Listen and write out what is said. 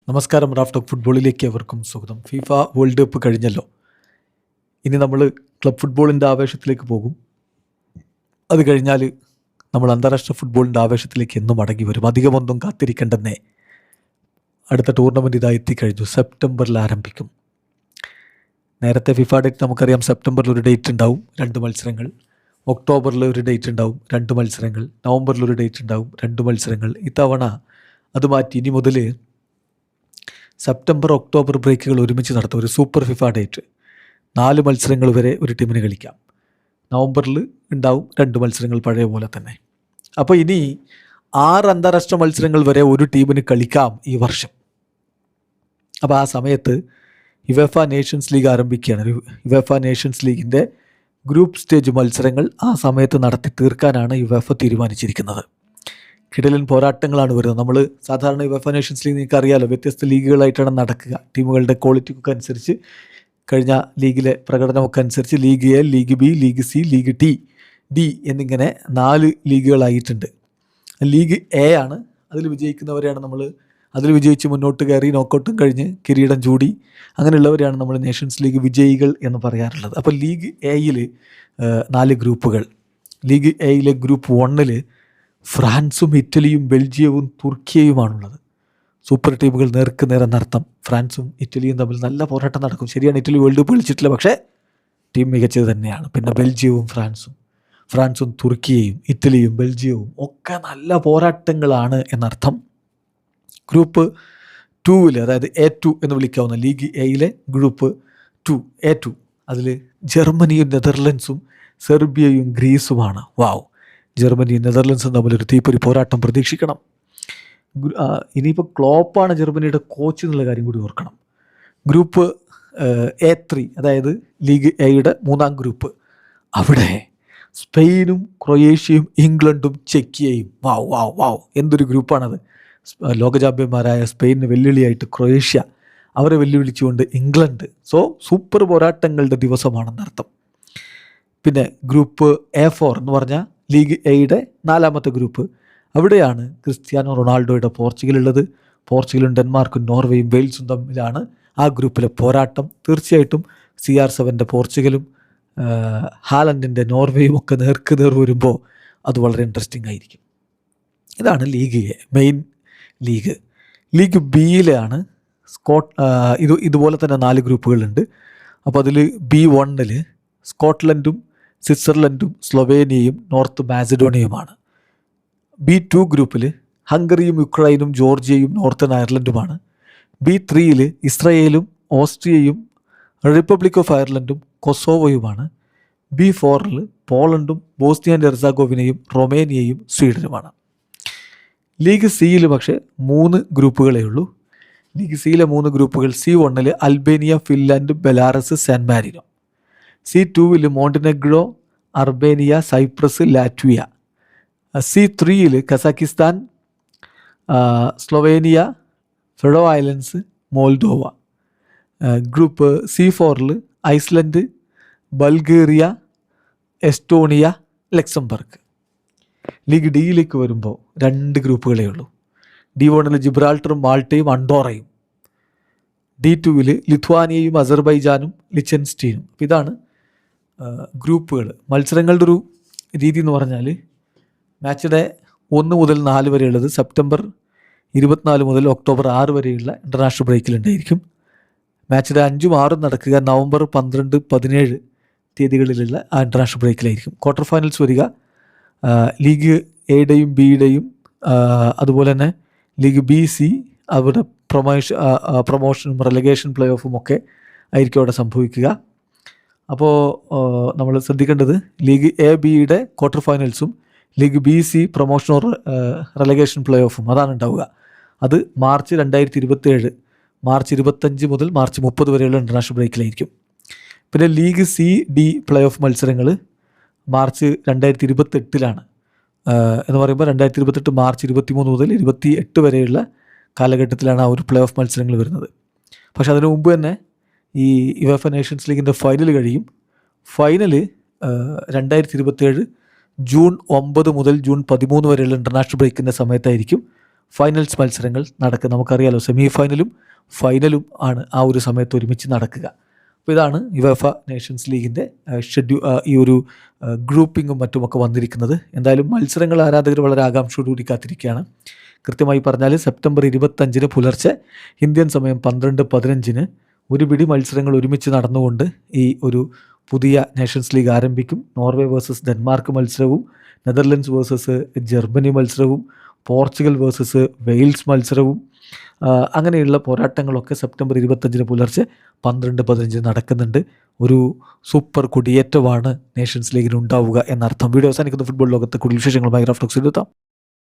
നമസ്കാരം. റാഫ് ഫുട്ബോളിലേക്ക് അവർക്കും സ്വാഗതം. ഫിഫ വേൾഡ് കപ്പ് കഴിഞ്ഞല്ലോ. ഇനി നമ്മൾ ക്ലബ് ഫുട്ബോളിൻ്റെ ആവേശത്തിലേക്ക് പോകും. അത് കഴിഞ്ഞാൽ നമ്മൾ അന്താരാഷ്ട്ര ഫുട്ബോളിൻ്റെ ആവേശത്തിലേക്ക് എന്നും മടങ്ങി വരും. അധികമൊന്നും കാത്തിരിക്കേണ്ടെന്നേ. അടുത്ത ടൂർണമെൻറ്റ് ഇതാ എത്തിക്കഴിഞ്ഞു. സെപ്റ്റംബറിൽ ആരംഭിക്കും. നേരത്തെ ഫിഫ ഡേറ്റ് നമുക്കറിയാം. സെപ്റ്റംബറിൽ ഒരു ഡേറ്റ് ഉണ്ടാവും, 2 മത്സരങ്ങൾ. ഒക്ടോബറിൽ ഒരു ഡേറ്റ് ഉണ്ടാവും, 2 മത്സരങ്ങൾ. നവംബറിൽ ഒരു ഡേറ്റ് ഉണ്ടാവും, 2 മത്സരങ്ങൾ. ഇത്തവണ അത് മാറ്റി ഇനി മുതൽ സെപ്റ്റംബർ ഒക്ടോബർ ബ്രേക്കുകൾ ഒരുമിച്ച് നടത്തും. ഒരു സൂപ്പർ ഫിഫ ഡേറ്റ്, 4 മത്സരങ്ങൾ വരെ ഒരു ടീമിന് കളിക്കാം. നവംബറിൽ ഉണ്ടാവും 2 മത്സരങ്ങൾ പഴയ പോലെ തന്നെ. അപ്പോൾ ഇനി 6 അന്താരാഷ്ട്ര മത്സരങ്ങൾ വരെ ഒരു ടീമിന് കളിക്കാം ഈ വർഷം. അപ്പോൾ ആ സമയത്ത് യുവേഫ നേഷൻസ് ലീഗ് ആരംഭിക്കുകയാണ്. യുവേഫ നേഷൻസ് ലീഗിൻ്റെ ഗ്രൂപ്പ് സ്റ്റേജ് മത്സരങ്ങൾ ആ സമയത്ത് നടത്തി തീർക്കാനാണ് യുവേഫ തീരുമാനിച്ചിരിക്കുന്നത്. കിടിലൻ പോരാട്ടങ്ങളാണ് വരുന്നത്. നമ്മൾ സാധാരണ യുവേഫ നേഷൻസ് ലീഗ് നിങ്ങൾക്ക് അറിയാമല്ലോ, വ്യത്യസ്ത ലീഗുകളായിട്ടാണ് നടക്കുക. ടീമുകളുടെ ക്വാളിറ്റിക്കൊക്കെ അനുസരിച്ച്, കഴിഞ്ഞ ലീഗിലെ പ്രകടനമൊക്കെ അനുസരിച്ച് league A, league B, league C, league T, D എന്നിങ്ങനെ 4 ലീഗുകളായിട്ടുണ്ട്. ലീഗ് എ ആണ്. അതിൽ വിജയിക്കുന്നവരെയാണ് നമ്മൾ, അതിൽ വിജയിച്ച് മുന്നോട്ട് കയറി നോക്കൗട്ടും കഴിഞ്ഞ് കിരീടം ചൂടി അങ്ങനെയുള്ളവരെയാണ് നമ്മൾ നേഷൻസ് ലീഗ് വിജയികൾ എന്ന് പറയാറുള്ളത്. അപ്പോൾ ലീഗ് എയിൽ 4 ഗ്രൂപ്പുകൾ. ലീഗ് എയിലെ ഗ്രൂപ്പ് 1 ഫ്രാൻസും ഇറ്റലിയും ബെൽജിയവും തുർക്കിയയുമാണുള്ളത്. സൂപ്പർ ടീമുകൾ നേർക്ക് നേരെ നടത്തം. ഫ്രാൻസും ഇറ്റലിയും തമ്മിൽ നല്ല പോരാട്ടം നടക്കും. ശരിയാണ്, ഇറ്റലി വേൾഡ് കപ്പ് കളിച്ചിട്ടില്ല, പക്ഷേ ടീം മികച്ചത് തന്നെയാണ്. പിന്നെ ബെൽജിയവും ഫ്രാൻസും തുർക്കിയയും ഇറ്റലിയും ബെൽജിയവും ഒക്കെ നല്ല പോരാട്ടങ്ങളാണ് എന്നർത്ഥം. ഗ്രൂപ്പ് 2 അതായത് A2 എന്ന് വിളിക്കാവുന്ന ലീഗ് എയിലെ ഗ്രൂപ്പ് 2 A2 അതിൽ ജർമ്മനിയും നെതർലൻഡ്സും സെർബിയയും ഗ്രീസുമാണ്. വാവ്, ജർമ്മനിയും നെതർലൻഡ്സും തമ്മിലൊരു തീപ്പൊരി പോരാട്ടം പ്രതീക്ഷിക്കണം. ഇനിയിപ്പോൾ ക്ലോപ്പാണ് ജർമ്മനിയുടെ കോച്ച് എന്നുള്ള കാര്യം കൂടി ഓർക്കണം. ഗ്രൂപ്പ് A3 അതായത് ലീഗ് എയുടെ 3-ാം ഗ്രൂപ്പ്, അവിടെ സ്പെയിനും ക്രൊയേഷ്യയും ഇംഗ്ലണ്ടും ചെക്കിയയും. വാവ് എന്തൊരു ഗ്രൂപ്പാണത്. ലോക ചാമ്പ്യന്മാരായ സ്പെയിനിന് വെല്ലുവിളിയായിട്ട് ക്രൊയേഷ്യ, അവരെ വെല്ലുവിളിച്ചുകൊണ്ട് ഇംഗ്ലണ്ട്. സൂപ്പർ പോരാട്ടങ്ങളുടെ ദിവസമാണെന്നർത്ഥം. പിന്നെ ഗ്രൂപ്പ് A4 എന്ന് പറഞ്ഞാൽ ലീഗ് എയുടെ 4-ാമത്തെ ഗ്രൂപ്പ്. അവിടെയാണ് ക്രിസ്ത്യാനോ റൊണാൾഡോയുടെ പോർച്ചുഗലുള്ളത്. പോർച്ചുഗലും ഡെൻമാർക്കും നോർവേയും വെയിൽസും തമ്മിലാണ് ആ ഗ്രൂപ്പിലെ പോരാട്ടം. തീർച്ചയായിട്ടും CR7 പോർച്ചുഗലും ഹാലൻഡിൻ്റെ നോർവേയും ഒക്കെ നേർക്ക് നേർ വരുമ്പോൾ അത് വളരെ ഇൻട്രസ്റ്റിംഗ് ആയിരിക്കും. ഇതാണ് league A, main league. League ബിയിലാണ് ഇതുപോലെ തന്നെ 4 ഗ്രൂപ്പുകളുണ്ട്. അപ്പോൾ അതിൽ B1 സ്കോട്ട്ലൻഡും സ്വിറ്റ്സർലൻഡും സ്ലൊവേനിയയും നോർത്ത് മാസിഡോണിയയുമാണ്. B2 ഗ്രൂപ്പിൽ ഹംഗറിയും യുക്രൈനും ജോർജിയയും നോർത്തേൺ അയർലൻഡുമാണ്. B3 ഇസ്രയേലും ഓസ്ട്രിയയും റിപ്പബ്ലിക് ഓഫ് അയർലൻഡും കൊസോവോയുമാണ്. B4 പോളണ്ടും ബോസ്നിയ ആൻഡ് ഹെർസഗോവിനയും റൊമേനിയയും സ്വീഡനുമാണ്. ലീഗ് സിയിൽ പക്ഷേ 3 ഗ്രൂപ്പുകളേ ഉള്ളൂ. ലീഗ് സിയിലെ 3 ഗ്രൂപ്പുകൾ: C1 Albania, Finland, Belarus, San Marino. C2 Montenegro, അർബേനിയ, Cyprus, Latvia. C3 Kazakhstan, Slovenia, Faroe Islands, Moldova. Group C4 Iceland, Bulgaria, Estonia, Luxembourg. League ഡിയിലേക്ക് വരുമ്പോൾ 2 ഗ്രൂപ്പുകളേ ഉള്ളൂ. D1 ജിബ്രാൾട്ടറും മാൾട്ടയും അണ്ടോറയും. D2 ലിത്വാനിയയും അസർബൈജാനും ലിച്ചൻസ്റ്റീനും. ഇതാണ് ഗ്രൂപ്പുകൾ. മത്സരങ്ങളുടെ ഒരു രീതി എന്ന് പറഞ്ഞാൽ മാച്ച് ഡേ 1 മുതൽ 4 വരെയുള്ളത് സെപ്റ്റംബർ 24 മുതൽ ഒക്ടോബർ 6 വരെയുള്ള ഇൻ്റർനാഷണൽ ബ്രേക്കിലുണ്ടായിരിക്കും. മാച്ച് ഡേ 5ഉം 6ഉം നടക്കുക നവംബർ 12, 17 തീയതികളിലുള്ള ആ ഇൻ്റർനാഷണൽ ബ്രേക്കിലായിരിക്കും. ക്വാർട്ടർ ഫൈനൽസ് വരിക ലീഗ് എയുടെയും ബിയുടെയും അതുപോലെ തന്നെ ലീഗ് B, C അവരുടെ പ്രൊമോഷനും റെലഗേഷൻ പ്ലേ ഓഫും ഒക്കെ ആയിരിക്കും അവിടെ സംഭവിക്കുക. അപ്പോൾ നമ്മൾ ശ്രദ്ധിക്കേണ്ടത് ലീഗ് എ, ബിയുടെ ക്വാർട്ടർ ഫൈനൽസും league B, C promotion or relegation play ഓഫും അതാണ് ഉണ്ടാവുക. അത് മാർച്ച് 2027 മാർച്ച് 25 മുതൽ മാർച്ച് 30 വരെയുള്ള ഇൻ്റർനാഷണൽ ബ്രേക്കിലായിരിക്കും. പിന്നെ league C, D play off മത്സരങ്ങൾ മാർച്ച് 2028 എന്ന് പറയുമ്പോൾ 2028 മാർച്ച് 23 മുതൽ 28 വരെയുള്ള കാലഘട്ടത്തിലാണ് ആ ഒരു പ്ലേ ഓഫ് മത്സരങ്ങൾ വരുന്നത്. പക്ഷെ അതിനു മുമ്പ് തന്നെ ഈ യുവേഫ നേഷൻസ് ലീഗിൻ്റെ ഫൈനൽ കഴിയും. ഫൈനൽ 2027 ജൂൺ 9 മുതൽ ജൂൺ 13 വരെയുള്ള ഇൻ്റർനാഷണൽ ബ്രേക്കിൻ്റെ സമയത്തായിരിക്കും ഫൈനൽസ് മത്സരങ്ങൾ നടക്കുക. നമുക്കറിയാലോ സെമി ഫൈനലും ഫൈനലും ആണ് ആ ഒരു സമയത്ത് ഒരുമിച്ച് നടക്കുക. അപ്പോൾ ഇതാണ് യുവേഫ നേഷൻസ് ലീഗിൻ്റെ ഈ ഒരു ഗ്രൂപ്പിങ്ങും മറ്റുമൊക്കെ വന്നിരിക്കുന്നത്. എന്തായാലും മത്സരങ്ങൾ ആരാധകർ വളരെ ആകാംക്ഷയോടുകൂടി കാത്തിരിക്കുകയാണ്. കൃത്യമായി പറഞ്ഞാൽ സെപ്റ്റംബർ 25 പുലർച്ചെ ഇന്ത്യൻ സമയം 12:15 ഒരു പിടി മത്സരങ്ങൾ ഒരുമിച്ച് നടന്നുകൊണ്ട് ഈ ഒരു പുതിയ നേഷൻസ് ലീഗ് ആരംഭിക്കും. നോർവേ വേഴ്സസ് ഡെൻമാർക്ക് മത്സരവും, നെതർലൻഡ്സ് വേഴ്സസ് ജർമ്മനി മത്സരവും, പോർച്ചുഗൽ വേഴ്സസ് വെയിൽസ് മത്സരവും, അങ്ങനെയുള്ള പോരാട്ടങ്ങളൊക്കെ സെപ്റ്റംബർ 25 പുലർച്ചെ 12:15 നടക്കുന്നുണ്ട്. ഒരു സൂപ്പർ കുടിയേറ്റമാണ് നേഷൻസ് ലീഗിന് ഉണ്ടാവുക എന്നർത്ഥം. വീഡിയോ അവസാനിക്കുന്ന ഫുട്ബോൾ ലോകത്തെ കൂടുതൽ വിശേഷങ്ങളുമായി റാഫ്റ്റോക്സ് എത്താം.